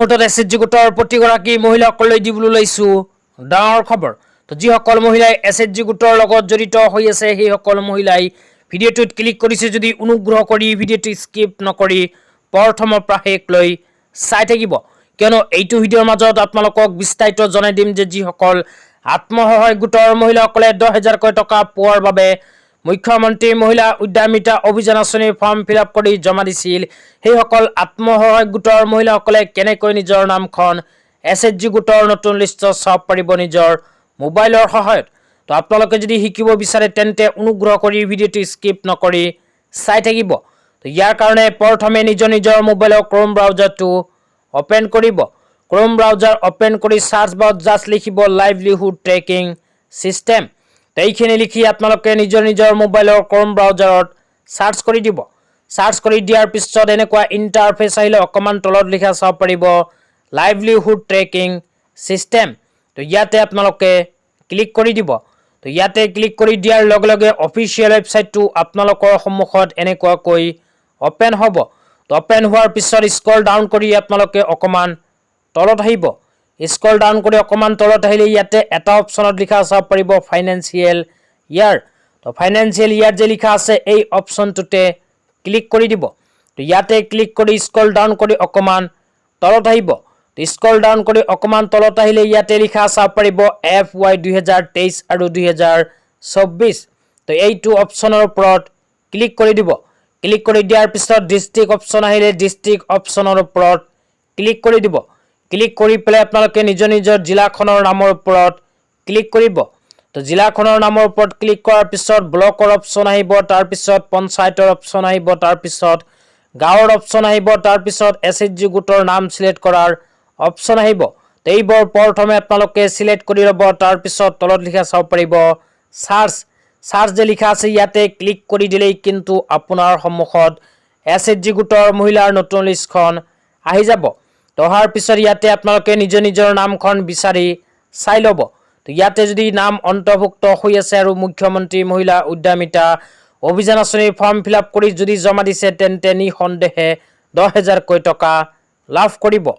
SSG গোটৰ প্ৰতিগৰাকী মহিলাসকললৈ দিবলৈ লৈছো ডাঙৰ খবৰ। তো যিসকল মহিলাই এছএছজি গোটৰ লগত জড়িত হৈ আছে সেই সকল মহিলাই ভিডিঅ'টোত ক্লিক কৰিছে যদি অনুগ্ৰহ কৰি ভিডিঅ'টো স্কিপ নকৰি প্ৰথমৰ পৰা শেষলৈ চাই থাকিব, কিয়নো এইটো ভিডিঅ'ৰ মাজত আপোনালোকক বিস্তাৰিত জনাই দিম যে যিসকল আত্মসহায়ক গোটৰ মহিলাসকলে 10,000কৈ টকা পোৱাৰ বাবে মুখ্যমন্ত্ৰী মহিলা উদ্যমিতা অভিযান আঁচনিৰ ফৰ্ম ফিল আপ কৰি জমা দিছিল, সেইসকল আত্মসহায়ক গোটৰ মহিলাসকলে কেনেকৈ নিজৰ নামখন এছএছজি গোটৰ নতুন লিষ্টত চাব পাৰিব নিজৰ মোবাইলৰ সহায়ত। তো আপোনালোকে যদি শিকিব বিচাৰে তেন্তে অনুগ্ৰহ কৰি ভিডিঅ'টো স্কিপ নকৰি চাই থাকিব। তো ইয়াৰ কাৰণে প্ৰথমে নিজৰ মোবাইলৰ ক্ৰোম ব্ৰাউজাৰটো ওপেন কৰিব। ক্ৰোম ব্ৰাউজাৰ ওপেন কৰি সাৰ্চ বাৰত জাষ্ট লিখিব লাইভলিহুড ট্ৰেকিং সিস্টেম। তো এইখিনি লিখি আপোনালোকে নিজৰ মোবাইলৰ ক্ৰোম ব্ৰাউজাৰত সাৰ্চ কৰি দিব। সাৰ্চ কৰি দিয়াৰ পিছত এনেকুৱা ইণ্টাৰফেচ আহিলে অকমান তলত লিখা চাব পাৰিব লাইভলিহুড ট্ৰেকিং সিস্টেম। তো ইয়াতে আপোনালোকে ক্লিক কৰি দিব। তো ইয়াতে ক্লিক কৰি দিয়াৰ লগে লগে অফিচিয়েল ৱেবছাইটটো আপোনালোকৰ সন্মুখত এনেকুৱাকৈ ওপেন হ'ব। তো ওপেন হোৱাৰ পিছত স্ক্ৰল ডাউন কৰি আপোনালোকে অকমান তলত আহিব। স্ক্ৰল ডাউন কৰি অকমান তলত আহিলে ইয়াতে এটা অপশ্যনত লিখা চাব পাৰিব ফাইনেন্সিয়েল ইয়াৰ। তো ফাইনেন্সিয়েল ইয়াৰ যে লিখা আছে এই অপশ্যনটোতে ক্লিক কৰি দিব। তো ইয়াতে ক্লিক কৰি স্ক্ৰল ডাউন কৰি অকমান তলত আহিব। তো স্ক্ৰল ডাউন কৰি অকমান তলত আহিলে ইয়াতে লিখা চাব পাৰিব FY 2023 আৰু 2024। তো এইটো অপশ্যনৰ ওপৰত ক্লিক কৰি দিব। ক্লিক কৰি দিয়াৰ পিছত ডিষ্ট্ৰিক্ট অপশ্যন আহিলে ডিষ্ট্ৰিক্ট অপশ্যনৰ ওপৰত ক্লিক কৰি দিব। ক্লিক কৰি পেলাই আপোনালোকে নিজৰ জিলাখনৰ নামৰ ওপৰত ক্লিক কৰিব। তো জিলাখনৰ নামৰ ওপৰত ক্লিক কৰাৰ পিছত ব্লকৰ অপশ্যন আহিব, তাৰপিছত পঞ্চায়তৰ অপশ্যন আহিব, তাৰপিছত গাঁৱৰ অপশ্যন আহিব, তাৰপিছত এছএছজি গোটৰ নাম চিলেক্ট কৰাৰ অপশ্যন আহিব। তো এইবোৰ প্ৰথমে আপোনালোকে চিলেক্ট কৰি ল'ব। তাৰপিছত তলত লিখা চাব পাৰিব সাৰ্চ যে লিখা আছে ইয়াতে ক্লিক কৰি দিলেই কিন্তু আপোনাৰ সন্মুখত এছএছজি গোটৰ মহিলাৰ নতুন লিষ্টখন আহি যাব। তো অহাৰ পিছত ইয়াতে আপোনালোকে নিজৰ নামখন বিচাৰি চাই ল'ব। তো ইয়াতে যদি নাম অন্তৰ্ভুক্ত হৈ আছে আৰু মুখ্যমন্ত্ৰী মহিলা উদ্যমিতা অভিযান আঁচনিৰ ফৰ্ম ফিল আপ কৰি যদি জমা দিছে তেন্তে নিঃসন্দেহে 10,000কৈ টকা লাভ কৰিব।